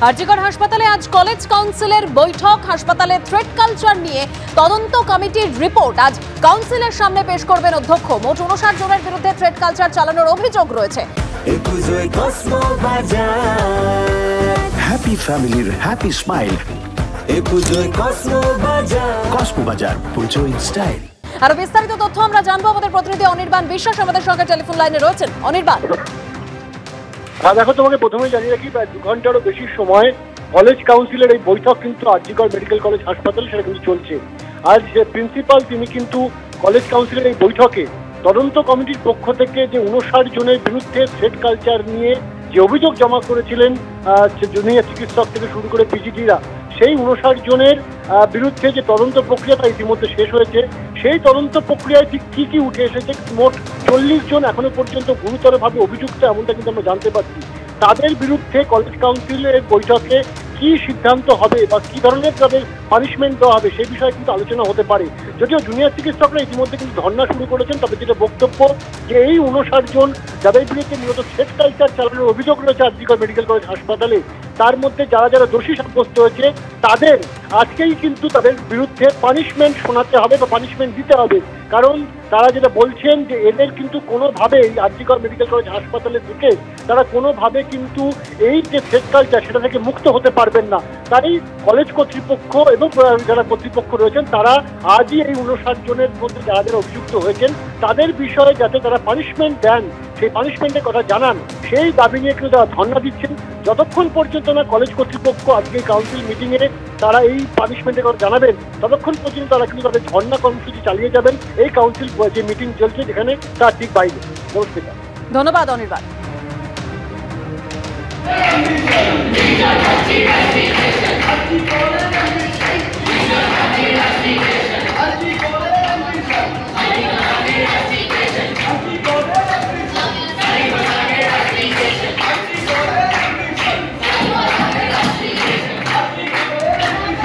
আরজিকর হাসপাতালে আজ কলেজ কাউন্সিলের বৈঠক। হাসপাতালে থ্রেট কালচার নিয়ে তদন্ত কমিটির রিপোর্ট আজ কাউন্সিলের সামনে পেশ করবেন অধ্যক্ষ। মোট 59 জনের বিরুদ্ধে থ্রেট কালচার চালানোর অভিযোগ রয়েছে। হ্যাপি ফ্যামিলির হ্যাপি স্মাইল। কসমো বাজার, পুজোয় স্টাইল। আরো বিস্তারিত তথ্য আমরা জানবো। আমাদের প্রতিনিধি অনির্বাণ বিশ্বাস আমাদের সঙ্গে টেলিফোন লাইনে রয়েছেন। অনির্বাণ, দেখো, তোমাকে প্রথমে জানিয়ে রাখি, প্রায় 2 ঘন্টারও বেশি সময় কলেজ কাউন্সিলের এই বৈঠক কিন্তু আরজিকর মেডিকেল কলেজ হাসপাতাল সেটা কিন্তু চলছে। আজ যে প্রিন্সিপাল তিনি কিন্তু কলেজ কাউন্সিলের এই বৈঠকে তদন্ত কমিটির পক্ষ থেকে যে 59 জনের বিরুদ্ধে থ্রেট কালচার নিয়ে যে অভিযোগ জমা করেছিলেন জুনিয়র চিকিৎসক থেকে শুরু করে পিজিটিরা, সেই 59 জনের বিরুদ্ধে যে তদন্ত প্রক্রিয়াটা ইতিমধ্যে শেষ হয়েছে, সেই তদন্ত প্রক্রিয়ায় ঠিক কি কি উঠে এসেছে। মোট 40 জন এখনো পর্যন্ত গুরুতরভাবে অভিযুক্ত, এমনটা কিন্তু আমরা জানতে পারছি। তাদের বিরুদ্ধে কলেজ কাউন্সিলের বৈঠকে কি সিদ্ধান্ত হবে বা কি ধরনের তাদের পানিশমেন্ট দেওয়া হবে সেই বিষয়ে কিন্তু আলোচনা হতে পারে। যদিও জুনিয়র চিকিৎসকরা ইতিমধ্যে কিন্তু ধর্ণা শুরু করেছেন, তবে যেটা বক্তব্য যে এই 59 জন যাদের বিরুদ্ধে মূলত থ্রেট কালচার চালানোর অভিযোগ রয়েছে আরজিকর মেডিকেল কলেজ হাসপাতালে, তার মধ্যে যারা যারা দোষী সাব্যস্ত হয়েছে তাদের আজকেই কিন্তু তাদের বিরুদ্ধে পানিশমেন্ট শোনাতে হবে বা পানিশমেন্ট দিতে হবে। কারণ তারা যেটা বলছেন যে এদের কিন্তু কোনোভাবেই আরজিকর মেডিকেল কলেজ হাসপাতালে ঢুকে তারা কোনোভাবে কিন্তু এই যে থ্রেট কালচার সেটা থেকে মুক্ত হতে পারবেন না। তাই কলেজ কর্তৃপক্ষ এবং যারা কর্তৃপক্ষ রয়েছেন তারা আজই এই 59 জনের মধ্যে যারা যারা অভিযুক্ত হয়েছেন তাদের বিষয়ে যাতে তারা পানিশমেন্ট দেন, সেই পানিশমেন্টের কথা জানান, সেই দাবি নিয়ে কিন্তু তারা ধর্ণা দিচ্ছেন। যতক্ষণ পর্যন্ত না কলেজ কর্তৃপক্ষ আজকে কাউন্সিল মিটিংয়ে তারা এই পানিশমেন্টের কথা জানাবেন, ততক্ষণ পর্যন্ত তারা কিন্তু তাদের ধর্ণা কর্মসূচি চালিয়ে যাবেন এই কাউন্সিল যে মিটিং চলছে যেখানে তার ঠিক বাইরে। নমস্কার, ধন্যবাদ অনির্বাণ।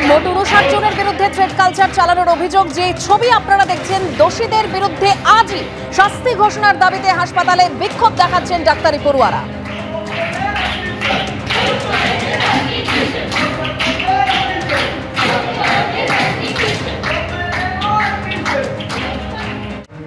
মোট 59 জনের বিরুদ্ধে থ্রেট কালচার চালানোর অভিযোগ। যে ছবি আপনারা দেখছেন, দোষীদের বিরুদ্ধে আজই শাস্তি ঘোষণার দাবিতে হাসপাতালে বিক্ষোভ দেখাচ্ছেন ডাক্তারি পড়ুয়ারা।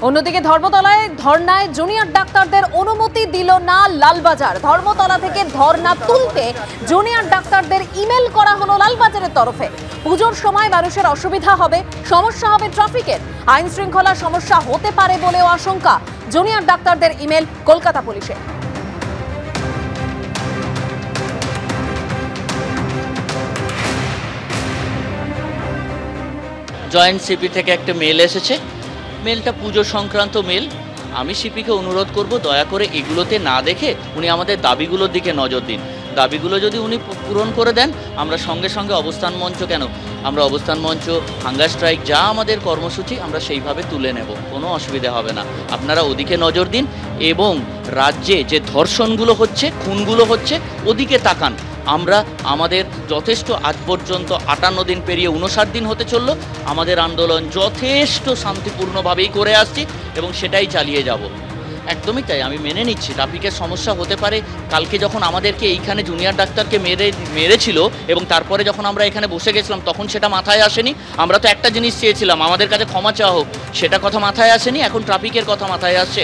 অন্যদিকে ধর্মতলায় ধর্নায় জুনিয়র ডাক্তারদের অনুমতি দিল না লালবাজার। ধর্মতলা থেকে ধর্না তুলতে জুনিয়র ডাক্তারদের ইমেল করা হলো লালবাজারের তরফে। পুজোর সময় মানুষের অসুবিধা হবে, সমস্যা হবে ট্রাফিকের, আইন শৃঙ্খলার সমস্যা হতে পারে বলেও আশঙ্কা। জুনিয়র ডাক্তারদের ইমেল কলকাতা পুলিশের। জয়েন্ট সিপি থেকে একটা মেল এসেছে। মেলটা পুজো সংক্রান্ত মেল। আমি সিপিকে অনুরোধ করব দয়া করে এগুলোতে না দেখে উনি আমাদের দাবিগুলোর দিকে নজর দিন। দাবিগুলো যদি উনি পূরণ করে দেন, আমরা সঙ্গে সঙ্গে অবস্থান মঞ্চ আমরা অবস্থান মঞ্চ, হাঙ্গার স্ট্রাইক যা আমাদের কর্মসূচি আমরা সেইভাবে তুলে নেব, কোনো অসুবিধা হবে না। আপনারা ওদিকে নজর দিন এবং রাজ্যে যে ধর্ষণগুলো হচ্ছে, খুনগুলো হচ্ছে, ওদিকে তাকান। আমরা আমাদের যথেষ্ট আজ পর্যন্ত 58 দিন পেরিয়ে 59 দিন হতে চললো। আমাদের আন্দোলন যথেষ্ট শান্তিপূর্ণভাবেই করে আসছি এবং সেটাই চালিয়ে যাব। একদমই তাই, আমি মেনে নিচ্ছি ট্রাফিকের সমস্যা হতে পারে। কালকে যখন আমাদেরকে এইখানে জুনিয়র ডাক্তারকে মেরেছিল এবং তারপরে যখন আমরা এখানে বসে গেছিলাম তখন সেটা মাথায় আসেনি। আমরা তো একটা জিনিস চেয়েছিলাম, আমাদের কাছে ক্ষমা চাওয়া হোক, সেটা কথা মাথায় আসেনি। এখন ট্রাফিকের কথা মাথায় আসছে।